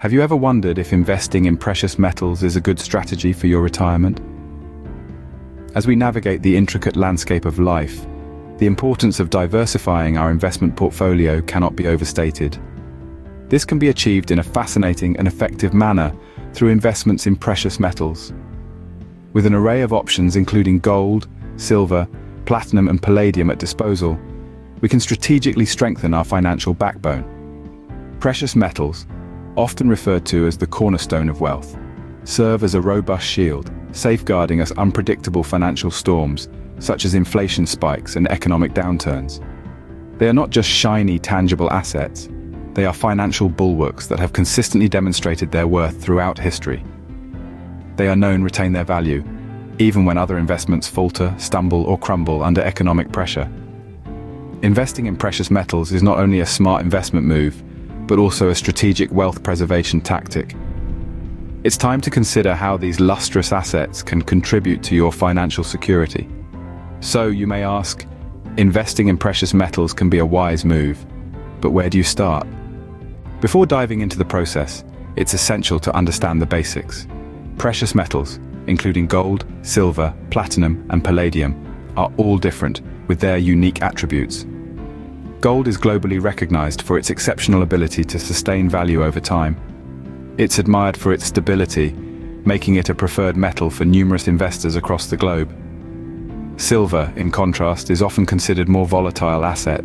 Have you ever wondered if investing in precious metals is a good strategy for your retirement? As we navigate the intricate landscape of life, the importance of diversifying our investment portfolio cannot be overstated. This can be achieved in a fascinating and effective manner through investments in precious metals. With an array of options including gold, silver, platinum and palladium at disposal, we can strategically strengthen our financial backbone. Precious metals, often referred to as the cornerstone of wealth, serve as a robust shield, safeguarding us unpredictable financial storms, such as inflation spikes and economic downturns. They are not just shiny, tangible assets. They are financial bulwarks that have consistently demonstrated their worth throughout history. They are known to retain their value, even when other investments falter, stumble, or crumble under economic pressure. Investing in precious metals is not only a smart investment move, but also a strategic wealth preservation tactic. It's time to consider how these lustrous assets can contribute to your financial security. So, you may ask, investing in precious metals can be a wise move, but where do you start? Before diving into the process, it's essential to understand the basics. Precious metals, including gold, silver, platinum, and palladium, are all different, with their unique attributes. Gold is globally recognized for its exceptional ability to sustain value over time. It's admired for its stability, making it a preferred metal for numerous investors across the globe. Silver, in contrast, is often considered a more volatile asset,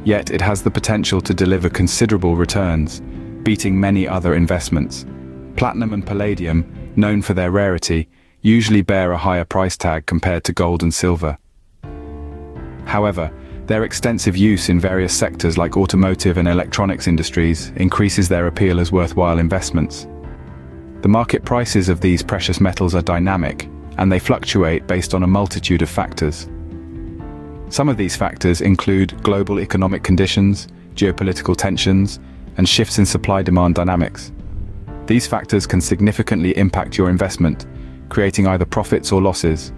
yet it has the potential to deliver considerable returns, beating many other investments. Platinum and palladium, known for their rarity, usually bear a higher price tag compared to gold and silver. However, their extensive use in various sectors like automotive and electronics industries increases their appeal as worthwhile investments. The market prices of these precious metals are dynamic, and they fluctuate based on a multitude of factors. Some of these factors include global economic conditions, geopolitical tensions, and shifts in supply-demand dynamics. These factors can significantly impact your investment, creating either profits or losses.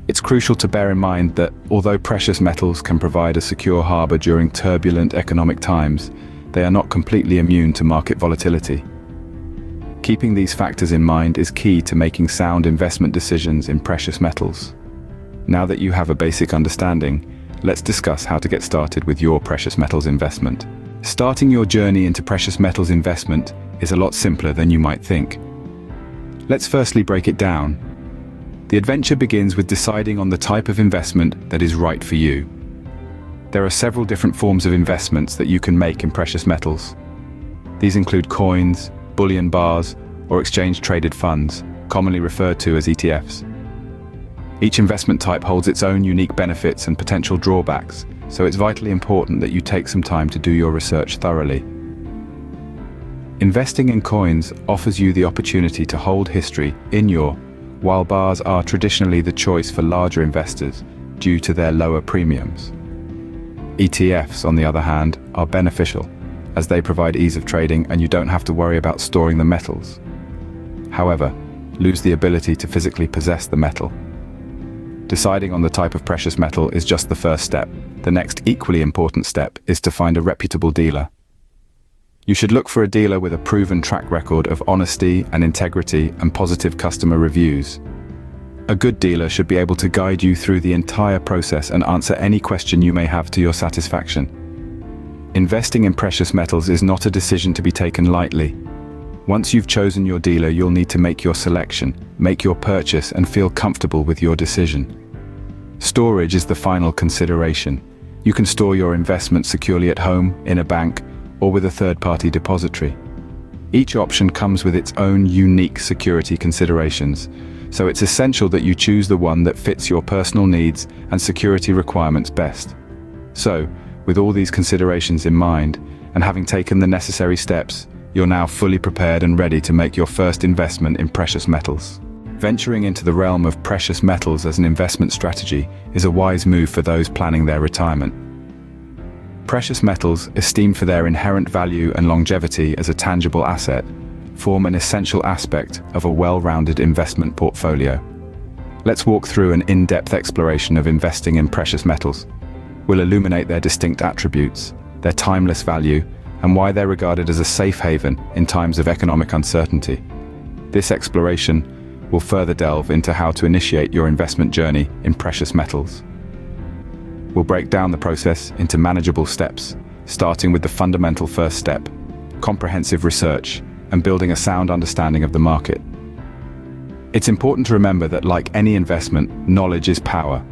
It's crucial to bear in mind that although precious metals can provide a secure harbor during turbulent economic times, they are not completely immune to market volatility. Keeping these factors in mind is key to making sound investment decisions in precious metals. Now that you have a basic understanding, let's discuss how to get started with your precious metals investment. Starting your journey into precious metals investment is a lot simpler than you might think. Let's firstly break it down. The adventure begins with deciding on the type of investment that is right for you. There are several different forms of investments that you can make in precious metals. These include coins, bullion bars, or exchange-traded funds, commonly referred to as ETFs. Each investment type holds its own unique benefits and potential drawbacks, so it's vitally important that you take some time to do your research thoroughly. Investing in coins offers you the opportunity to hold history in your, while bars are traditionally the choice for larger investors due to their lower premiums. ETFs, on the other hand, are beneficial, as they provide ease of trading and you don't have to worry about storing the metals. However, lose the ability to physically possess the metal. Deciding on the type of precious metal is just the first step. The next equally important step is to find a reputable dealer. You should look for a dealer with a proven track record of honesty and integrity and positive customer reviews. A good dealer should be able to guide you through the entire process and answer any question you may have to your satisfaction. Investing in precious metals is not a decision to be taken lightly. Once you've chosen your dealer, you'll need to make your selection, make your purchase, and feel comfortable with your decision. Storage is the final consideration. You can store your investment securely at home, in a bank, or with a third-party depository. Each option comes with its own unique security considerations, so it's essential that you choose the one that fits your personal needs and security requirements best. So, with all these considerations in mind, and having taken the necessary steps, you're now fully prepared and ready to make your first investment in precious metals. Venturing into the realm of precious metals as an investment strategy is a wise move for those planning their retirement. Precious metals, esteemed for their inherent value and longevity as a tangible asset, form an essential aspect of a well-rounded investment portfolio. Let's walk through an in-depth exploration of investing in precious metals. We'll illuminate their distinct attributes, their timeless value, and why they're regarded as a safe haven in times of economic uncertainty. This exploration will further delve into how to initiate your investment journey in precious metals. We'll break down the process into manageable steps, starting with the fundamental first step: comprehensive research and building a sound understanding of the market. It's important to remember that, like any investment, knowledge is power.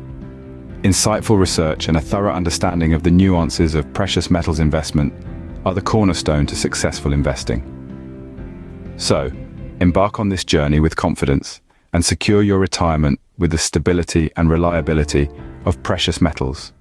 Insightful research and a thorough understanding of the nuances of precious metals investment are the cornerstone to successful investing. So, embark on this journey with confidence and secure your retirement with the stability and reliability of precious metals.